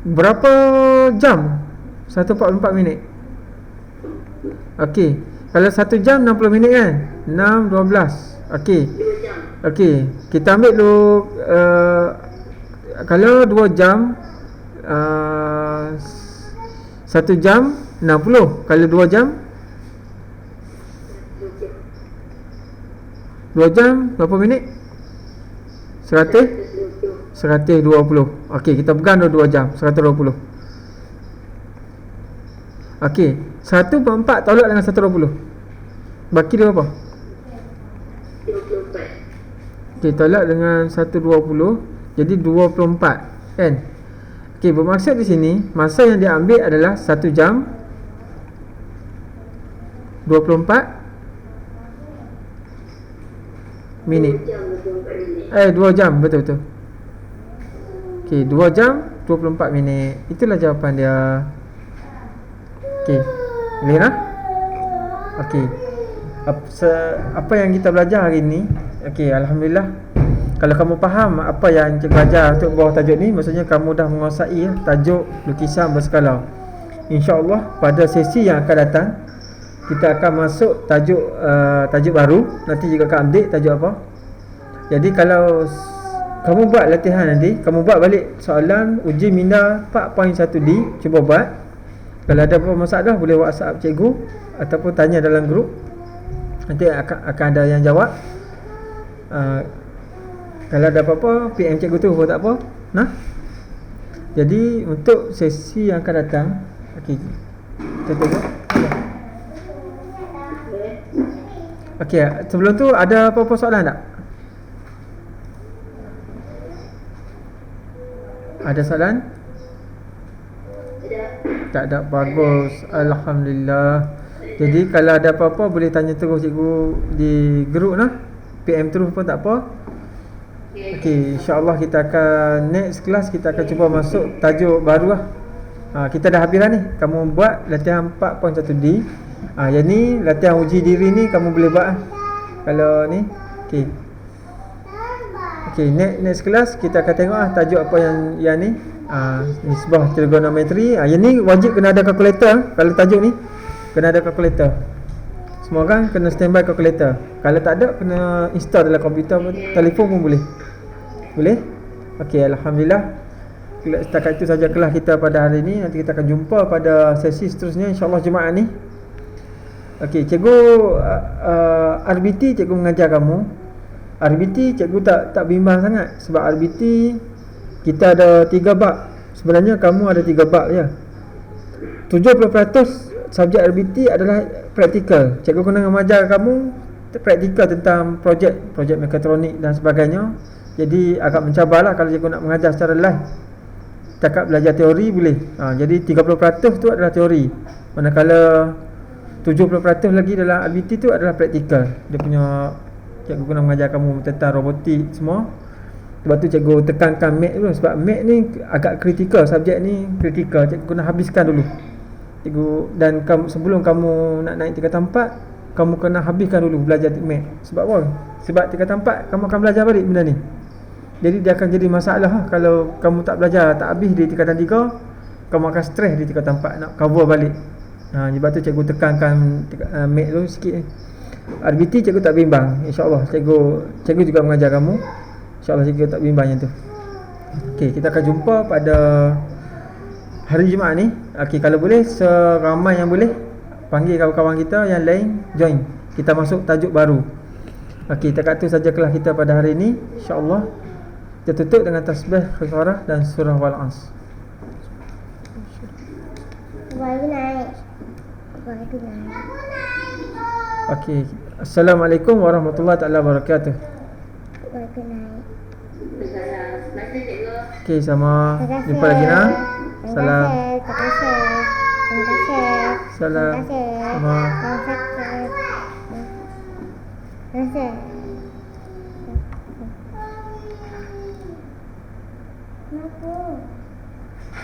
Berapa jam? 1:44 minit. Okey. Kalau 1 jam 60 minit kan? 6, 12. Okey. Okey. Kita ambil dulu kalau 2 jam 1 jam 60. Kalau 2 jam 2 jam berapa minit? 120. Okey, kita pegang 2 jam 120. Okey, 1/4 tolak dengan 120. Baki dia berapa? 24. Okey, tolak dengan 120, jadi 24 kan? Okey, bermaksud di sini masa yang dia ambil adalah 1 jam 24 minit. 2 jam, betul-betul. Okey, 2 jam 24 minit. Itulah jawapan dia. Okey, boleh tak? Okey. Apa yang kita belajar hari ni? Okey, alhamdulillah. Kalau kamu faham apa yang cikgu ajar untuk bawah tajuk ni, maksudnya kamu dah menguasai tajuk lukisan berskala. InsyaAllah pada sesi yang akan datang kita akan masuk tajuk baru. Nanti juga akan update tajuk apa. Jadi kalau kamu buat latihan nanti, kamu buat balik soalan uji minda 4.1D, cuba buat. Kalau ada apa masalah boleh WhatsApp cikgu ataupun tanya dalam grup. Nanti akan ada yang jawab. Kalau ada apa-apa PM cikgu tu pun tak apa. Nah. Jadi untuk sesi yang akan datang, okey. Kita tengok. Okey, sebelum tu ada apa-apa soalan tak? Ada soalan? Tak ada. Bagus, alhamdulillah. Jadi kalau ada apa-apa boleh tanya terus cikgu di grup lah. PM terus pun tak apa. Okey, insya-Allah kita akan next kelas kita akan cuba masuk tajuk baru lah. Kita dah habis dah ni. Kamu buat latihan 4.1D. Yang ni latihan uji diri ni kamu boleh buat lah. Kalau ni, okey. Okey, next kelas kita akan tengok lah tajuk apa yang ni. Nisbah trigonometri. Yang ni wajib kena ada kalkulator. Kalau tajuk ni kena ada kalkulator. Semua orang kena standby kalkulator. Kalau tak ada kena install dalam komputer, telefon pun boleh. Boleh? Okey, alhamdulillah. Setakat itu saja kelas kita pada hari ini. Nanti kita akan jumpa pada sesi seterusnya insya-Allah Jumaat ni. Okey, cikgu RBT cikgu mengajar kamu. RBT cikgu tak bimbang sangat sebab RBT kita ada 3 bab. Sebenarnya kamu ada 3 bab je. 70% subjek RBT adalah praktikal. Cikgu kena mengajar kamu praktikal tentang projek mekatronik dan sebagainya. Jadi agak mencabarlah kalau cikgu nak mengajar secara live. Cakap belajar teori boleh. Jadi 30% tu adalah teori. Manakala 70% lagi dalam RBT tu adalah praktikal. Dia punya cikgu kena mengajar kamu tentang robotik semua. Sebab tu cikgu tekankan mat dulu. Sebab mat ni agak kritikal. Subjek ni kritikal. Cikgu kena habiskan dulu. Cikgu dan sebelum kamu nak naik tingkatan 4, kamu kena habiskan dulu belajar mat. Sebab apa? Sebab tingkatan 4 kamu akan belajar balik benda ni. Jadi dia akan jadi masalah kalau kamu tak belajar, tak habis di tingkatan 3, kamu akan stres di tingkatan 4 nak cover balik. Sebab tu cikgu tekankan mat tu sikit ni. RBT cikgu tak bimbang. InsyaAllah cikgu juga mengajar kamu. InsyaAllah cikgu tak bimbang yang tu. Okey, kita akan jumpa pada hari Jumaat ni. Okey, kalau boleh seramai yang boleh panggil kawan-kawan kita yang lain join. Kita masuk tajuk baru. Okey, dekat tu saja kelas kita pada hari ini. InsyaAllah kita tutup dengan tasbih khifarah dan surah Wal-As. Baru naik. Okey, Assalamualaikum warahmatullahi taala wabarakatuh. Baru naik. Okey, sama. Terima kasih. Jumpa lagi nah. Salam. Terima kasih. Terima kasih. Salam. Terima kasih. Sama. Terima kasih. Kenapa?